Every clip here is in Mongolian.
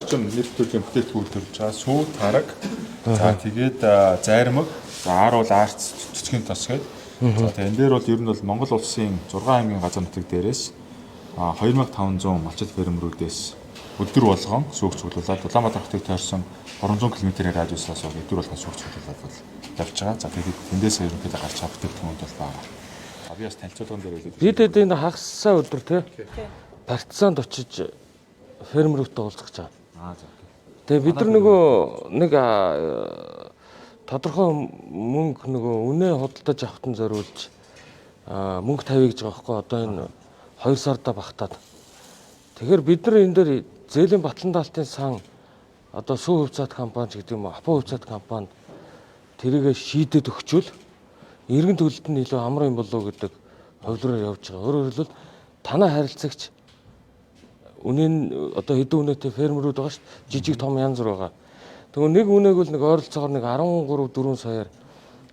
орчин нийт төрлийн бүтээгдэхүүн төрж байгаа. Сүү, тараг. За тэгээд зайрмаг. За ар бол арц цэцгийн тос гэдэг. За тэгээд энэ дээр бол ер нь бол Монгол улсын 6 аймгийн газар нутаг дээрээс 2500 малчил фермерүүдээс өдөр болгон сүүгч цуглуулад Улаанбаатар хотыг тойрсон 300 км-ийн радиусаас өдөр болгон сүүгч цуглуулад бол явж байгаа. За тэгээд тэндээс ерөнхийдөө гарч байгаа бүтээгдэхүүн бол байгаа. Би бас танилцуулган дээр хэлээд. Бид энэ хагасаа өдөр те партизанд очиж фермерүүдтэй уулзах гэж байгаа. Тэгээ бид нар нөгөө нэг тодорхой мөнгө нөгөө үнэ худалдаж авахтан зориулж мөнгө тавья гэж байгаа байхгүй одоо энэ 2 сарда багтаад. Тэгэхээр бид нар энэ дээр зээлийн батлан даалтын сан одоо сүү хувьцаат компани ч гэдэг юм уу апо хувьцаат компанид тэрийгэ шийдэд өгчүүл эргэн төлөлт нь илүү амар юм болов гэдэг хувилбараар явж байгаа. Өөрөөр хэлбэл танай харилцагч үнийн одоо хэдэн үнэтэй фермерүүд байгаа шүү дээ. Жижиг том янз бүр байгаа. Тэгвэл нэг үнээг бол нэг ойролцоогоор нэг 13-4 саяар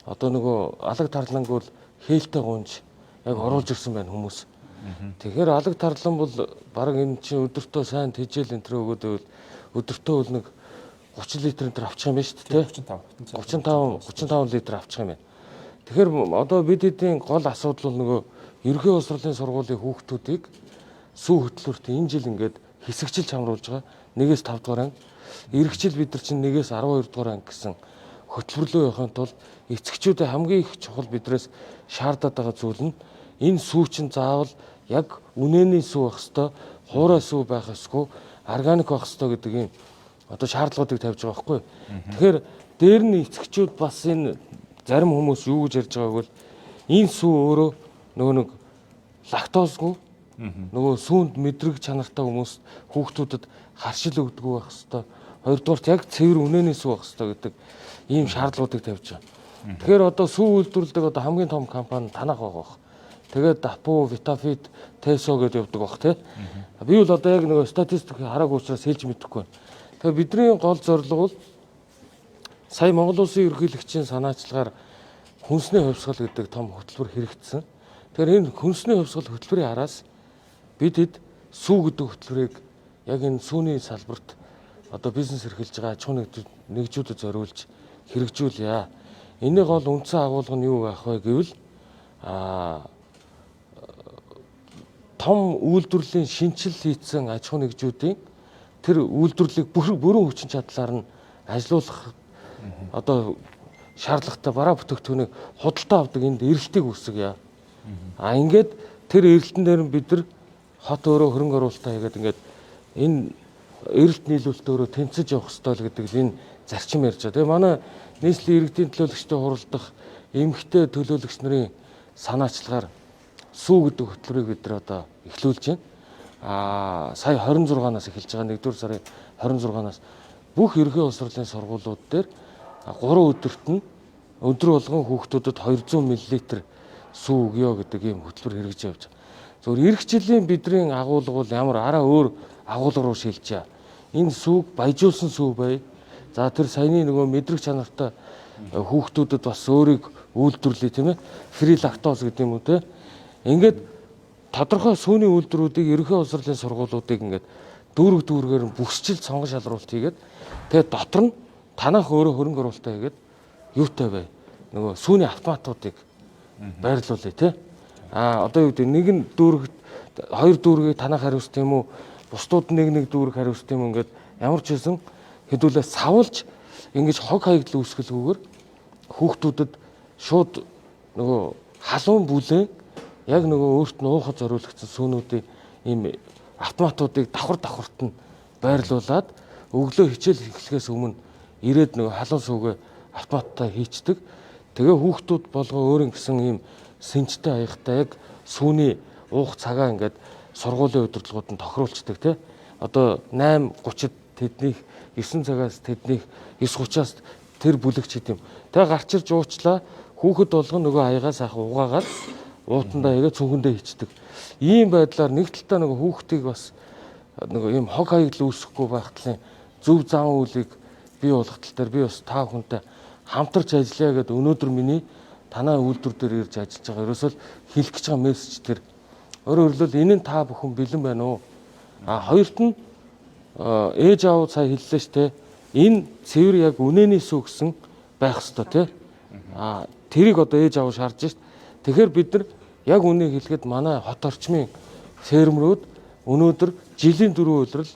одоо нөгөө алаг тарланг бол хээлтэй гунж яг оруулж ирсэн байна хүмүүс. Тэгэхээр алаг тарлан бол баг энэ чинь өдөртөө сайн тэжээл энтрэ өгөөд байвал өдөртөө бол нэг 30 литр энэ авчих юм байна шүү дээ. 35 литр авчих юм байна. Тэгэхээр одоо бид эдийн гол асуудал бол нөгөө ерхий боловсролын сургуулийн хүүхдүүдийг сүү хөтөлбөрт энэ жил ингээд хэсэгчилж хамруулж байгаа. 1-5 дугаар анги. Ирэх жил бид нар чинь 1-12 дугаар анги гэсэн хөтөлбөрлөө явахын тулд эцэгчүүдэд хамгийн их чухал бидрээс шаардаад байгаа зүйл нь энэ сүү чинь заавал яг үнэний сүү байх хэвээр, хуурай сүү байх ёсгүй, органик байх хэвээр гэдэг ийм одоо шаардлагуудыг тавьж байгаа байхгүй. Тэгэхээр дээр нь эцэгчүүд бас энэ зарим хүмүүс юу гэж ярьж байгааг бол энэ сүү өөрөө нөгөө нэг лактозгүй нөгөө сүүнд мэдрэг чанартай хүмүүс хүүхдүүдэд харшил өгдөг байх хэвээр. Хоёрдугаарт яг цэвэр үнэний сүү байх хэвээр гэдэг ийм шаардлагуудыг тавьж байгаа. Тэгэхээр одоо сүү үйлдвэрлэдэг одоо хамгийн том компани танах байгаа. Тэгээд Дапу, Витафит, Тесо гэдээ явдаг баг тий. Би бол одоо яг нөгөө статистик хараагүй учраас хэлж мэдэхгүй байна. Тэгэхээр бидний гол зорилго бол сая Монгол улсын ерөнхийлөгчийн санаачлагаар хүнсний хувьсгал гэдэг том хөтөлбөр хэрэгжсэн. Тэгэхээр энэ хүнсний хувьсгал хөтөлбөрийн араас бид хэд сүү гэдэг хөтөлбөрийг яг энэ сүүний салбарт одоо бизнес эрхэлж байгаа аж ахуйн нэгжүүдэд зориулж хэрэгжүүлъя. Энийг гол үндсэн агуулга нь юу байх вэ гэвэл том үйлдвэрлэлийн шинжил хийцэн аж ахуйн нэгжүүдийн тэр үйлдвэрлэлийг бүрэн хүчин чадлаар нь ажилуулах одоо шаардлагатай бараа бүтээгдэхүүнийг худалдаа авдаг энд эрэлтийг үүсгэе. Ингээд тэр эрэлтэн дээр бид нар хот өөрөө хөрөнгө оруулалтаа хийгээд ингээд энэ эрэлт нийлүүлэлт өөрөө тэнцэж явах ёстой л гэдэг энэ зарчим ярьж байгаа. Тэгээ манай нийслэлийн иргэдийн төлөөлөгчтэй хуралдах эмэгтэй төлөөлөгч нарын санаачлагаар сүү гэдэг хөтөлбөрийг бид нар одоо эхлүүлж байна. Сая 26-наас эхэлж байгаа 1-р сарын 26-наас бүх ерхий боловсролын сургуулиуд дээр 3 өдөрт нь өдөр болгон хүүхдүүдэд 200 мл сүү өгье гэдэг ийм хөтөлбөр хэрэгжиж явж байгаа. Зөвхөн эх жилийн бидний агуулга бол ямар араа өөр агуулга руу шилжээ. Энэ сүүг баяжуулсан сүү бай. За тэр саяны нөгөө мэдрэг чанартай хүүхдүүдэд бас өөрийг үйлдвэрлэе тийм ээ. Фри лактоз гэдэг юм уу те. Ингээд тодорхой сүүний үйлдвэрүүдийг ерөнхий боловсролын сургуулиудыг ингээд дүүргээр бүсчил сонгон шалруулалт хийгээд тэгээд дотор нь танах өөрөө хөрөнгө оруулалтаа хийгээд юутай бай. Нөгөө сүүний автоматуудыг байрлуулъя тий. Одоо юу гэдэг нэг нь дүүрэг 2 дүүргийг танах хариуцт юм уу? Бусдууд нэг дүүрэг хариуцт юм ингээд ямар ч хэлсэн хэдүүлээ савлж ингэж хог хаягдл үүсгэлгүйгээр хүүхдүүдэд шууд нөгөө халуун бүлээн яг нөгөө өөрт нь уухад зориулагдсан сүүнүүдийн ийм автоматуудыг давхарт нь байрлуулад өглөө хичээл эхлэхээс өмнө ирээд нөгөө халуун сүүгээ автоматтай хийцдэг. Тэгээ хүүхдүүд болгоо өөрийн гэсэн ийм сэнжтэй хаягтай яг сүүний уух цагаа ингээд сургуулийн удирдлагууд нь тохируулцдаг тий. Одоо 8:30-д тэднийх 9 цагаас тэднийх 9:30-аас тэр бүлэгч хийдэм. Тэгээ гарч ирж уучлаа хүүхэд болгоо нөгөө аягаа сайхан угаагаад уутандаа игээ цүнхэндээ хийцдэг. Ийм байдлаар нэг талтаа нөгөө хүүхдийг бас нөгөө ийм хог хаягдл үүсэхгүй байх талын зөв зан үйлийг бий болгох тал дээр би бас та бүхэнтэй хамтарч ажиллая гэдэг өнөөдөр миний танай үйлдвэр дээр ирж ажиллаж байгаа. Ерөөсөө хэлэх гэж байгаа мессеж тэр. Өөрөөр хэлбэл энэ нь та бүхэн бэлэн байна уу? Хоёрт нь ээж аав сая хэллээ ш тэ энэ цэвэр яг үнэний сүү гэсэн байх хэвээр тий. Тэрийг одоо ээж аав шаарж шít. Тэгэхээр бид нар яг үнийг хэлэхэд манай хот орчмын фермерүүд өнөөдөр жилийн 4 улирал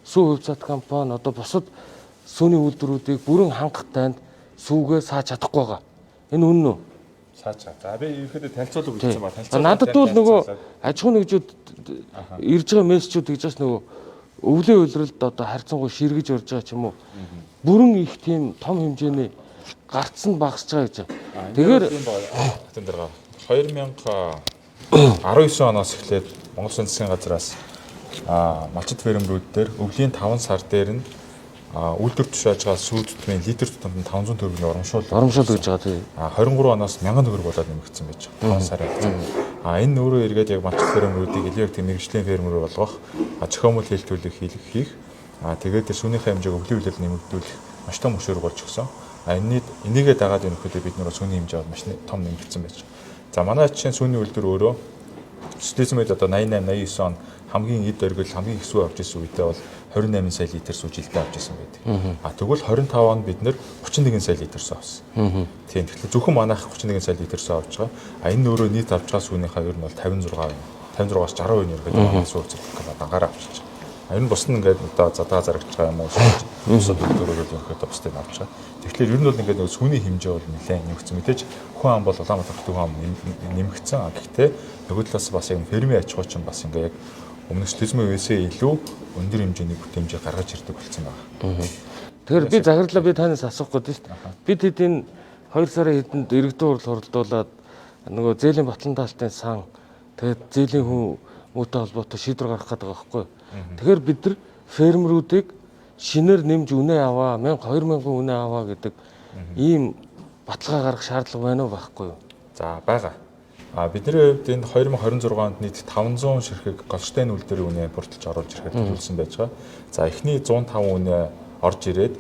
сүү хувьцаат компани одоо бусад сүүний үйлдвэрүүдийг бүрэн хангах танд сүүгээ сааж чадахгүй байгаа. Энэ үнэн үү? Саачаа. За би ерөөхдөө танилцуулга бичсэн ба танилцуулга. Надад бол нөгөө аж ахуйн нэгжүүд ирж байгаа мессежүүд гэж бас нөгөө өвлийн улиралд одоо харьцангуй ширгэж орж байгаа ч юм уу. Бүрэн их тийм том хэмжээний гарцсан багасж байгаа гэж. Тэгэхээр хатан дараа 2019 оноос эхлээд Монгол Улсын засгийн газраас малчит фермерүүд дээр өвлийн 5 сар дээр нь үйлдвэр тушааж байгаа сүү тутмын литр тутамд 500 төгрөгийн урамшуул гэж байгаа тийм. 23 оноос 1000 төгрөг болоод нэмэгдсэн байж байгаа. 5 сар явцсан. Энэ өөрөө эргээд яг малчит фермерүүдийг илүү тийм мэрэгжлийн фермер болгох, зохиомжтой хэлтүүлэх хийх. Тэгээд тэр сүүнийхээ хэмжээг өвлийн үйлдэл нэмэгдүүлэх маш том хөшөөрөг болж өгсөн. Энийгээ дагаад өнөхөдөө бид нөр сүүний хэмжээ бол маш том нэмэгдсэн байж байгаа. За манай чинь сүүний үйлдвэр өөрөө социализмд одоо 88 89 он хамгийн эд оргил хамгийн их сүү авч ирсэн үедээ бол 28 сая литр сүү жилдээ авч ирсэн байдаг. Тэгвэл 25 он бид нэр 31 сая литр сүү авсан. Тийм. Тэгэхээр зөвхөн манайх 31 сая литр сүү авч байгаа. Энэ өөрөө нийт авч байгаа сүүнийхээ ер нь бол 56-аас 60% ерөнхийдөө сүү зөвхөн дагаараа авчиж байгаа. Энэ бус нь ингээд одоо задгаа зарагч байгаа юм уу бусад үйлдвэрүүд ерөнхийдөө бусдыг авч байгаа. Тэгэхээр ер нь бол ингээд нэг сүүний хэмжээ бол нэлээд нэмэгдсэн. Мэдээж хүн ам бол Улаанбаатар хотын ам нэмэгдсэн. Гэхдээ нөгөө талаас бас яг фермийн аж ахуй чинь бас ингээд яг өмнөх социализмын үеэсээ илүү өндөр хэмжээний бүтээмжийг гаргаж ирдэг болсон байна. Тэгэхээр би захирлаа би танаас асуух гээд шүү дээ. Бид хэдийн 2 сарын хэдэнд иргэдийн урал хуралдуулаад нөгөө зээлийн батлан даалтын сан тэгээд зээлийн хүн муутай холбоотой шийдвэр гаргах гэдэг байгаа байхгүй. Тэгэхээр бид нар фермерүүдийг шинээр нэмж үнэ аваа 2000 үнэ аваа гэдэг ийм баталгаа гаргах шаардлага байна уу байхгүй юу? За байгаа. Бидний хувьд энэ 2026 онд нийт 500 ширхэг Голштейн үйлдвэрийн үнэ бүрдэлж оруулж ирэхэд төлөвлөсөн байж байгаа. За эхний 105 үнэ орж ирээд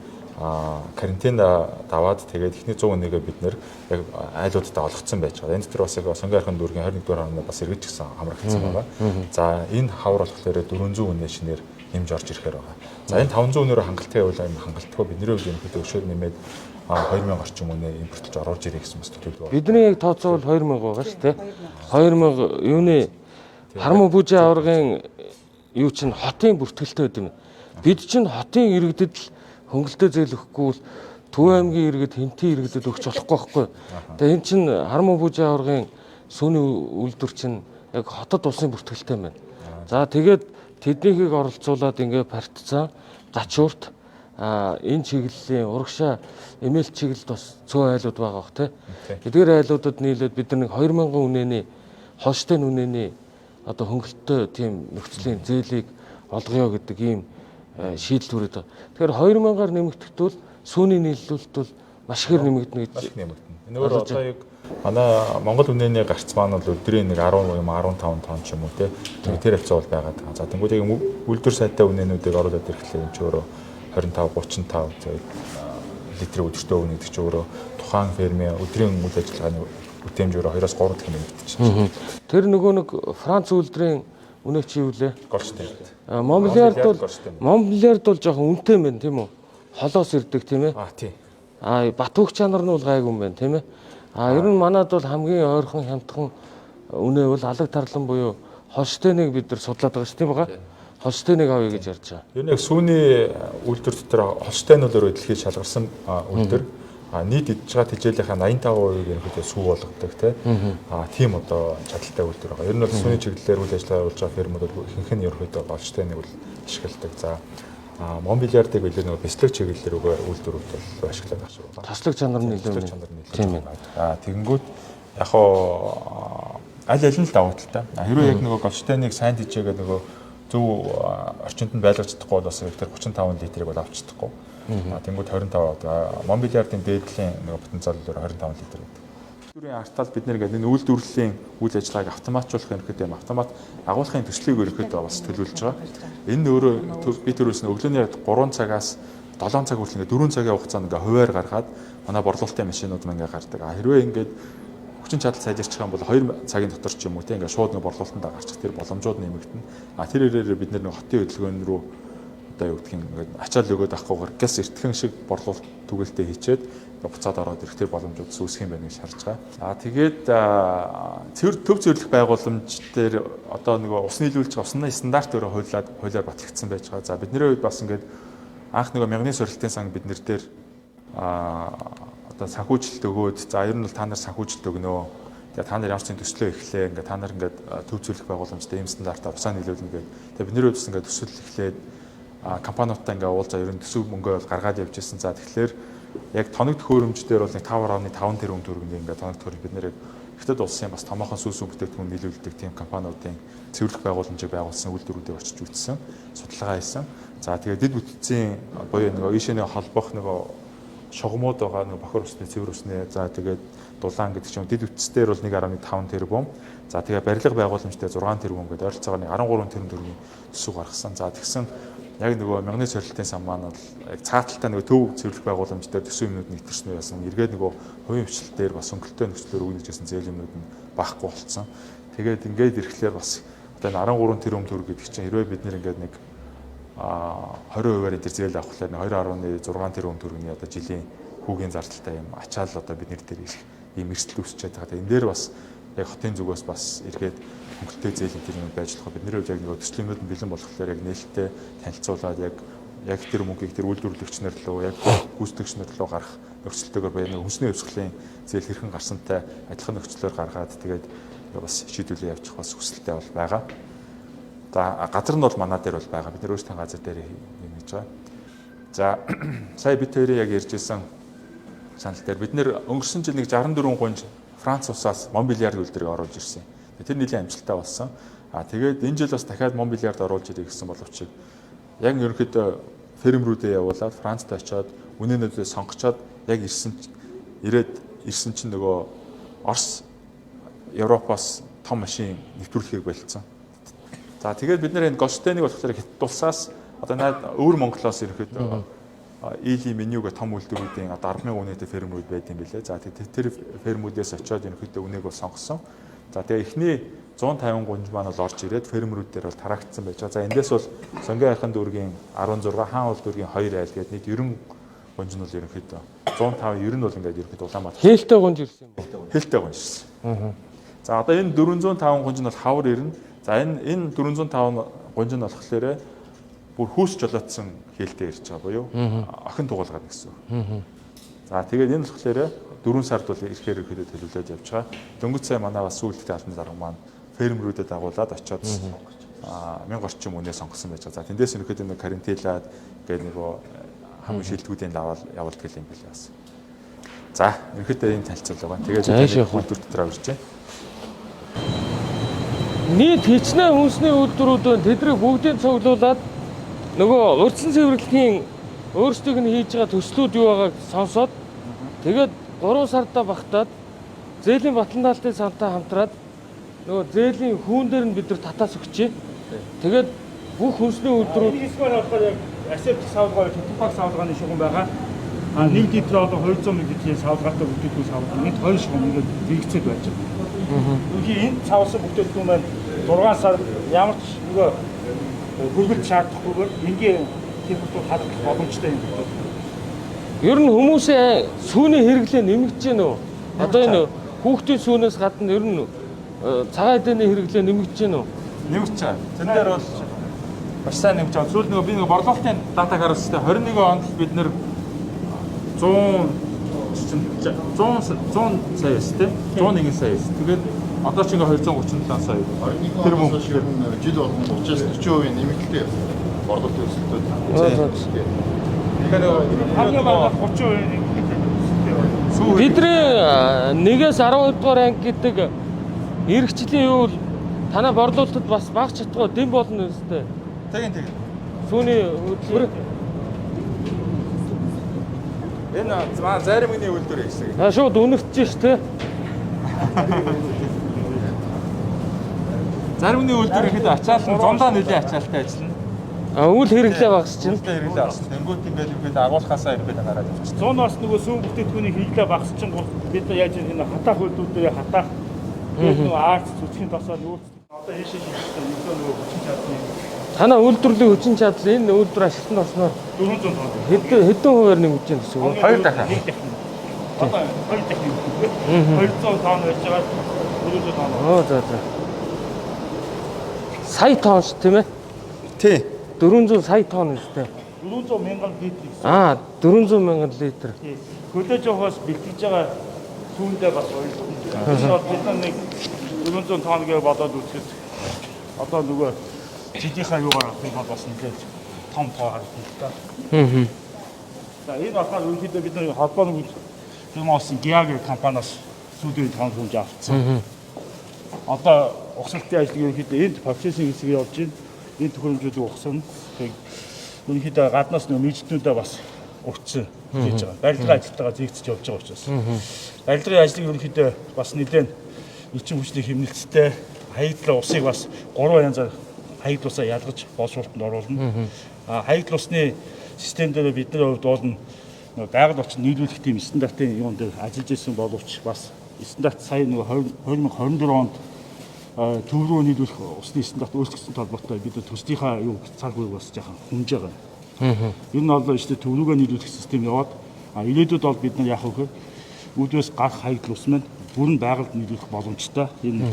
карантин даваад тэгээд эхний 100 үнэгээ бид нэр яг айлуудад олгоцсон байж байгаа. Энэ дотор бас яг сонгон архын дүүргийн 21-р хоног бас эргэж гисэн хамрагдсан байгаа. За энэ хавар болохоор 400 үнэ шинээр нэмж орж ирэхээр байгаа. За энэ 500 үнээр хангалттай явуул юм хангалттай бидний хувьд ерөнхийдөө өшөө нэмээд 2000 орчим үнэ импортлж оруулж ирэх гэсэн бас төлөвлөгөө. Бидний яг тооцоол 2000 байгаа шүү дээ. 2000 юуны Харман бүжээ аваргын юу чинь хотын бүртгэлтэй байд юм. Бид чинь хотын иргэдэд л хөнгөлтөө зээл өгөхгүй бол Төв аймгийн иргэд хинтийн иргэдэд өгч болохгүй байхгүй. Тэгээ эн чинь Харман бүжээ аваргын сүүний үйлдвэр чинь яг хотод улсын бүртгэлтэй байна. За тэгээд тэднийхийг оролцуулаад ингээ партизан, зачуурт энэ чиглэлийн урагшаа эмээл чиглэлд бас цөөн айлууд байгаа бох тий. Эдгээр айлуудад нийлээд бид нар 2000 үнэний Холштейн үнэний одоо хөнгөлтөө тийм нөхцөлийн зээлийг олгоё гэдэг ийм шийдэл төрөд. Тэгэхээр 2000-аар нэмэгдэхдээ сүүний нийлүүлэлт бол маш ихээр нэмэгдэнэ гэж. Маш нэмэгдэнэ. Энэ өөр одоо яг манай Монгол үнэний гарц маань бол өдрийн нэг 10 юм 15 тонн ч юм уу тий. Тэр хавцаа бол байгаад байгаа. За тэнгууд яг үйлдвэр сайтай үнэнүүдийг оруулаад ирэхлээр юм чи өөрөө 25 35 литрийн өдөртөө өгнө гэдэг чинь өөрөө тухайн фермийн өдрийн үйл ажиллагааны бүтээмжээр 2-3 дахин нэмэгдэж. Тэр нөгөө нэг Франц үйлдвэрийн үнэ чи юу лээ? Голштейн. Монбелиард бол жоохон үнэтэй юм байна тийм үү? Холоос ирдэг тийм ээ. Тийм. Батуух чанар нь бол гайгүй юм байна тийм ээ. Ер нь манад бол хамгийн ойрхон хямдхан үнэ бол алаг тарлан буюу Холштейнийг бид нар судлаад байгаа шүү тийм байгаа. Холштейнийг авъя гэж ярьж байгаа. Ер нь яг сүүний үйлдвэр дотор Холштейн бол өөрөө дэлхийд шалгарсан үйлдвэр. Нийт идж байгаа тэжээлийнхаа 85% ерөнхийдөө сүү болгодог тийм одоо чадaltaй үйлдвэр байгаа. Ер нь бол сүүний чиглэлээр үйл ажиллагаа явуулж байгаа фермүүд ихэнх нь ерөнхийдөө Холштейнийг бол ашигладаг. За Монбелиардыг билээ нөгөө бэслэг чиглэлээр үйлдвэрүүд бол ашиглаад байгаа шүү. Таслаг чанар нь илүү тийм ээ. Тэгэнгүүт яг аль аль нь л давуу талтай. Хэрвээ яг нөгөө Голштейнийг сайн дижээгээ нөгөө зөв орчинд нь байлгаж чадахгүй бол бас тэр 35 литрийг бол авч чадахгүй. Тэнгүүд 25 Монбелиардын дээдлийн нөгөө потенциал дээр 25 литр гэдэг. Үйлдвэрийн артал бид нэр ингээд энэ үйлдвэрлэлийн үйл ажиллагааг автоматжуулах ерөнхийдөө автомат агуулгын төслийг ерөнхийдөө бас төлөвлөж байгаа. Энэ нь өөрөө би төрөөс нь өглөөний 3 цагаас 7 цаг хүртэл ингээд 4 цагийн хугацаанд ингээд хуваар гаргаад манай борлуулалтын машинууд маань ингээд гардаг. Хэрвээ ингээд хүчин чадал сайжирчих юм бол 2 цагийн дотор ч юм уу тийм ингээд шууд нэг борлуулалтанд гарчих тэр боломжууд нэмэгдэнэ. Тэр ирээр бид нэг хотын хөдөлгөөн рүү одоо юу гэдгийг ингээд ачаал өгөөд авахгүйгээр газ эртхэн шиг борлуулалт түгэлтэд хийчээд буцаад ороод ирэх тэр боломжууд үүсэх юм байна гэж харж байгаа. Тэгээд төв зөвлөх байгууламж дээр одоо нөгөө ус нийлүүлж усны стандарт өөрөө хуулиар батлагдсан байж байгаа. За бидний хувьд бас ингээд анх нөгөө мянганы сорилтын сан бид нэр дээр одоо санхүүжилт өгөөд за ер нь бол та нар санхүүжилт өгнөө. Тэгээ та нар ямар ч төслөө эхлэе. Ингээд та нар ингээд төв зөвлөх байгууламжтай ийм стандартаар усаа нийлүүлнэ гэдэг. Тэгээ бидний хувьд ингээд төсөл эхлээд компаниудтай ингээд уулзаа ер нь төсөв мөнгөө бол гаргаад явж ирсэн. За тэгэхээр яг тоног төхөөрөмж дээр бол 5.5 тэрбум төгрөгийн ингээд тоног төхөөрөмж бид нэр Хятад улсын бас томоохон сүүс бүтээгдэхүүн нийлүүлдэг тийм компаниудын цэвэрлэх байгууламжийг байгуулсан үйлдвэрүүдээр очиж үзсэн, судалгаа хийсэн. За тэгээд дэд бүтцийн буюу нөгөө ийшээ холбох нөгөө шугамуд байгаа нөгөө бохор усны цэвэр усны за тэгээд дулаан гэдэг чинь дэд бүтцээр бол 1.5 тэрбум. За тэгээд барилга байгууламжтай 6 тэрбум гэдэг ойролцоогоор 13 тэрбум төгрөгийн төсөв гаргасан. За тэгсэн яг нөгөө мянганы сорилтын сан маань бол яг цааталтай нөгөө төв цэвэрлэх байгууламж дээр төсөв юмнууд нэвтэрсэн байсан. Эргээд нөгөө хувийн хвшил дээр бас өнгөлтөө нөхцлөөр өгнө гэсэн зээл юмнууд нь багахгүй болцсон. Тэгээд ингээд ирэхлээр бас одоо 13 тэрбум төгрөг гэдэг чинь хэрвээ бид нэр ингээд нэг 20%-аар энэ зээл авахлаар 2.6 тэрбум төгрөгийн одоо жилийн хүүгийн зардалтай юм ачаал одоо бид нэр дээр ирэх ийм эрсдэл үүсчихэд байгаа. Энэ дээр бас яг хотын зүгээс бас эргээд хөнгөлтэй зээлийн тэрнийг байж болох. Бидний хувьд яг нэг төслийнүүд нь бэлэн болохоор яг нээлттэй танилцуулаад яг тэр мөнгийг тэр үйлдвэрлэгчнэр лөө яг гүйцэтгэгчнэр лөө гарах нөхцөлтэйгээр баяр хүнсний өвсгөлийн зээл хэрхэн гарсантай адилхан нөхцлөөр гаргаад тэгээд бас шийдвэрлээ явуучих бас хүсэлтэй бол байгаа. За газар нь бол манай дээр бол байгаа. Бид нэр өөрсдийн газар дээр юм хийж байгаа. За сая бид хоёрын яг ярьжсэн санал дээр бид нэр өнгөрсөн жил нэг 64 гунж Франц улсаас Монбелиард үйлдвэрийг оруулж ирсэн. Тэр нэлийн амжилттай болсон. Тэгээд энэ жил бас дахиад Монбелиард оруулж ирэх гэсэн боловч яг ерөнхийдөө фермерүүдэд явуулаад Францд очиод үнэнүүдээ сонгочоод яг ирсэн чинь нөгөө Орос Европоос том машин нэвтрүүлэхийг болцсон. За тэгээд бид нэр энэ Голштейнийг болохоор Хятад улсаас одоо өвөр Монголоос ерөнхийдөө Ийли менюг том үйлдвэрүүдийн одоо 10,000 үнэтэй фермерүүд байд юм билээ. За тэр фермүүдээс очиод ерөнхийдөө үнийг бол сонгосон. За тэгээ эхний 150 гунж маань бол орж ирээд фермерүүдээр бол тараагдсан байж байгаа. За эндээс бол Сонгон хайрхан дүүргийн 16, хаан уул дүүргийн 2 айл гээд нийт 90 гунж нь бол ерөнхийдөө 150 90 нь бол ингээд ерөнхийдөө Улаанбаатар. Хээлтэй гунж ирсэн юм байна. Хээлтэй гунж ирсэн. За одоо энэ 405 гунж нь бол хавар ирнэ. За энэ 405 гунж нь болохоор бүр хүүс жолоодсон хээлтэй ирж байгаа буюу охин тугуулгаад гэсэн үг. За тэгээд энэ болохоор 4 сард бол ирэхээр ирэхэд төлөвлөж явж байгаа. Дөнгөж сая манай бас сүүлдээ албан дарга маань фермерүүдэд дагуулад очиод 1000 орчим үнэ сонгосон байж байгаа. За тэндээс ирэхэд нэг карантинлаад гэдэг нөгөө хамгийн шилдэгүүдийн явуулт гэл юм билээ бас. За ирэхэд энэ танилцуулга байна. Тэгээд хүндөр дотор авирч байна. Нийт хичнээн хүнсний үйлдвэрүүд байна. Тэднийг бүгдийг цуглуулад нөгөө урьдчилан цэвэрлэхийн өөрсдийнх нь хийж байгаа төслүүд юу байгааг сонсоод тэгээд 3 сарда багтаад зээлийн батлан даалтын сантай хамтраад нөгөө зээлийн хүүн дээр нь бид нар татаас өгчээ. Тэгээд бүх хүнсний үйлдвэрүүд эсвэл болохоор яг асепт савлгаа, тутмаг савлгааны шугам байгаа. Нэг литр одоо 200 мл савлгаатай бүтээгдэхүүн савлгаа. Энд 2 шугам ингээд зэрэгцээд байж байгаа. Үнэхээр энэ цавсан бүтээгдэхүүн маань 6 сар ямар ч нөгөө хөргөлт шаардахгүйгээр энгийн температур хадгалах боломжтой юм байна. ер нь хүмүүсийн сүүний хэрэглээ нэмэгдэж байна уу? Одоо энэ хүүхдийн сүүнээс гадна ер нь цагаан эдэний хэрэглээ нэмэгдэж байна уу? Нэмэгдэж байгаа. Тэн дээр бол маш сайн нэмж байгаа. Сүүл нөгөө би нөгөө борлуулалтын датаг харуулсан. 21 онд бид нэр 100 сая эстэй 101 сая эс. Тэгээд одоо ч ингээ 237 сая. Тэр мөнгө жил болгон 30-40% нэмэгдэлтэй борлуулалт өсөлтөд. хамгийн бага 30% нэмэгдэлтэй. Бидний 1-ээс 12 дугаар анги гэдэг эрхчлийн юу бол танай борлуулалтад бас баг чадгаа дэм болно үстэй. Тэгин. Сүүний хөдөлмөр Энэ зарим миний үйлдвэр хийсэн. шууд үнэгдэж ш тэ. Заримны үйлдвэр ихэд ачаал нь зундаа нэлийн ачаалтай ажиллана. Үйл хэрэглээ багасч чинь. Үйл хэрэглээ багасч. Тэнгүүд ингээд ихэд агуулхаасаа ихэд гараад явчихсан. Зуунаас нөгөө сүүн бүтээгдэхүүний хэрэглээ багасчин бид яаж энэ хатаах үйлдвэрээр хатаах тэгээд нөгөө арц зүтгэхийн тосоод нүүрс одоо хийшээ хийсэн нөгөө хүчин чадны Танаа үйлдвэрлэлийн хүчин чадал энэ үйлдвэр ашиглалтанд орсноор 400 тонн. хэдэн хувиар нэмэгдэж байна гэсэн үг? Хоёр дахин. Нэг дахин. Одоо хоёр дахин. 200 тонн байж байгаа 400 тонн. Оо за за. Сая тонн ш тийм ээ? Тий. 400 сая тонн үстэй. 400 мянган литр гэсэн. 400 мянган литр. Хөдөөж явахаас бэлтгэж байгаа сүүндээ бас ойлгомжтой. Энэ бол бид нэг 400 тонн гэж бодоод үзэхэд одоо нөгөө жилийнхаа юугаар авах юм бол бас нэлээд том тоо харагдана. За энэ болохоор ерөнхийдөө бид нар холбооны фирмаас Гиаг компаниас сүүлийн тонн хүлж авчихсан. Одоо ухсалтын ажлыг ерөнхийдөө энд процессинг хэсэг явж байна. Энэ төхөөрөмжүүдийг ухсана. Тэг ерөнхийдөө гаднаас нөгөө мэдлэгнүүдээ бас өгцөн хийж байгаа. Барилгын ажилтнаа зэгцэж явж байгаа учраас. Барилгын ажлыг ерөнхийдөө бас нэлээд эчин хүчний хэмнэлцтэй хаягдлын усыг бас 3 янзаар хаягдл усаа ялгаж боловсруулалтанд оруулна. Хаягдл усны систем дээр бидний хувьд бол байгаль орчин нийлүүлэх тийм стандартын юун дээр ажиллаж ирсэн боловч бас стандарт сая нэг 2024 онд төв рүү нийлүүлэх усны стандарт өөрчлөгдсөн толботой бид төслийнхаа юу цаг үеийг бас жаахан хүмж байгаа. Энэ нь бол işte төв рүүгээ нийлүүлэх систем яваад ирээдүйд бол бид нар яах вэ гэхээр үүдээс гарах хаягдл ус маань бүрэн байгальд нийлүүлэх боломжтой. Энэ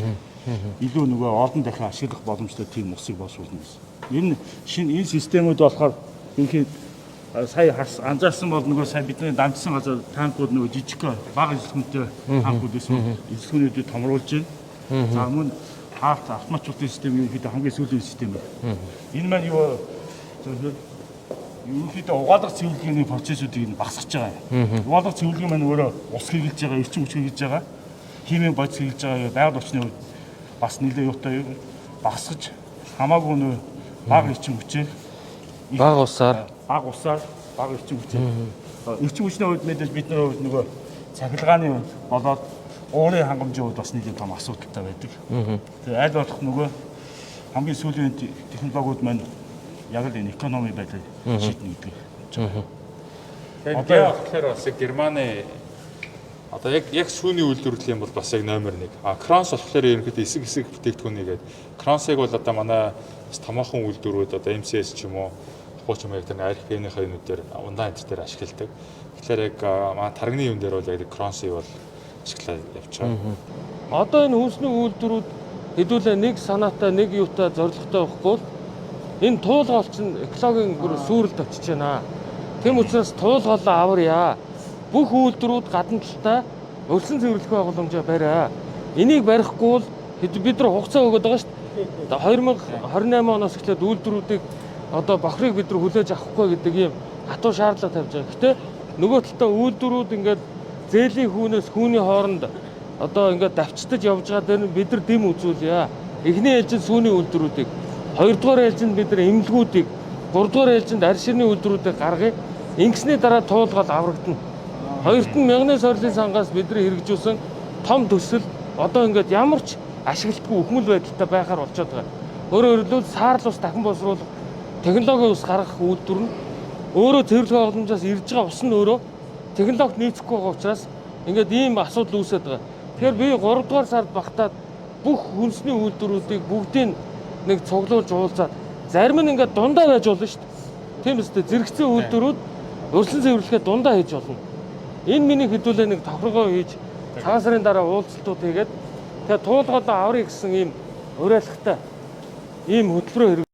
илүү нөгөө олон дахин ашиглах боломжтой тийм усыг боловсруулна гэсэн. Энэ шинэ энэ системүүд болохоор ерөнхийд сая анзаарсан бол нөгөө сая бидний дамжсан газар танкууд нөгөө жижиг бага эзлэхүүнтэй танкууд эсвэл эзлэхүүнүүдийг томруулж байна. За мөн автоматжуулалтын систем ерөнхийдөө хамгийн сүүлийн систем байна. Энэ маань юу ерөнхийдөө угаалгах цэвэрлэгийн процессүүдийг багасгаж байгаа юм. Угаалгах цэвэрлэг маань өөрөө ус хэрэглэж байгаа, эрчим хүч хэрэглэж байгаа, химийн бодис хэрэглэж байгаа байгаль орчны хувьд бас нэлээд юутай багасгаж хамаагүй нөө бага эрчим хүчээр Бага усаар бага эрчим хүчээр эрчим хүчний хувьд мэдээж бидний хувьд нөгөө цахилгааны хувьд болоод уурын хангамжийн хувьд бас нэлээд том асуудалтай байдаг. Тэгээ аль болох нөгөө хамгийн сүүлийн технологиуд маань яг л энэ экономи байдлыг шийднэ гэдэг. Тэгээд тэгэхээр бас Германы одоо яг сүүний үйлдвэрлэл юм бол бас яг номер 1. Кронс болохоор ерөнхийдөө хэсэг бүтээгдэхүүнийгээд Кронсыг бол одоо манай бас томоохон үйлдвэрүүд одоо MCS ч юм уу хууч юм яг тэр RFP-ийнхээ юмнуудээр ундаа энэ төр ашигладаг. Тэгэхээр яг манай тарганы юм дээр бол яг Кронсыг бол ашиглаад явж байгаа. Одоо энэ хүнсний үйлдвэрүүд хэдүүлээ нэг санаатай нэг юутай зорилготой байхгүй бол энэ туулгаал чинь экологийн бүр сүрэлд очиж байна. Тэм учраас туулгаалаа аварья. Бүх үйлдвэрүүд гадна талтай өрсөн цэвэрлэх байгууламжаа бариа. Энийг барихгүй бол бид нар хугацаа өгöd байгаа шүү дээ. 2028 оноос эхлээд үйлдвэрүүдийг одоо бохрыг бид нар хүлээж авахгүй гэдэг ийм хатуу шаардлага тавьж байгаа. Гэтэ нөгөө талдаа үйлдвэрүүд ингээд зээлийн хүүнээс хүүний хооронд одоо ингээд давчтаж явж байгаа дээр бид нар дэм үзүүлье. Эхний ээлжинд сүүний үйлдвэрүүдийг, хоёрдугаар ээлжинд бид нар эмнэлгүүдийг, гуравдугаар ээлжинд арь ширний үйлдвэрүүдийг гаргая. Ингэсний дараа туулгаал аврагдана. Хоёрт нь мянганы сорилын сангаас бидний хэрэгжүүлсэн том төсөл одоо ингээд ямар ч ашиглалтгүй өхмөл байдалтай байхаар болчиход байгаа. Өөрөөр хэлбэл саарл ус дахин боловсруулах технологийн ус гаргах үйлдвэр нь өөрөө цэвэрлэх боломжоос ирж байгаа ус нь өөрөө технологид нийцэхгүй байгаа учраас ингээд ийм асуудал үүсээд байгаа. Тэгэхээр би 3 дугаар сард багтаад бүх хүнсний үйлдвэрүүдийг бүгдийг нэг цуглуулж уулзаад зарим нь ингээд дундаа байж болно шүү дээ. Тийм үстэй зэрэгцээ үйлдвэрүүд өрсөн цэвэрлэхэд дундаа хийж болно. Энэ миний хэдүүлээ нэг тохиргоо хийж цагаан сарын дараа уулзалтууд хийгээд тэгээ туулгаалаа аврыг гэсэн ийм уриалгатай ийм хөтөлбөрөөр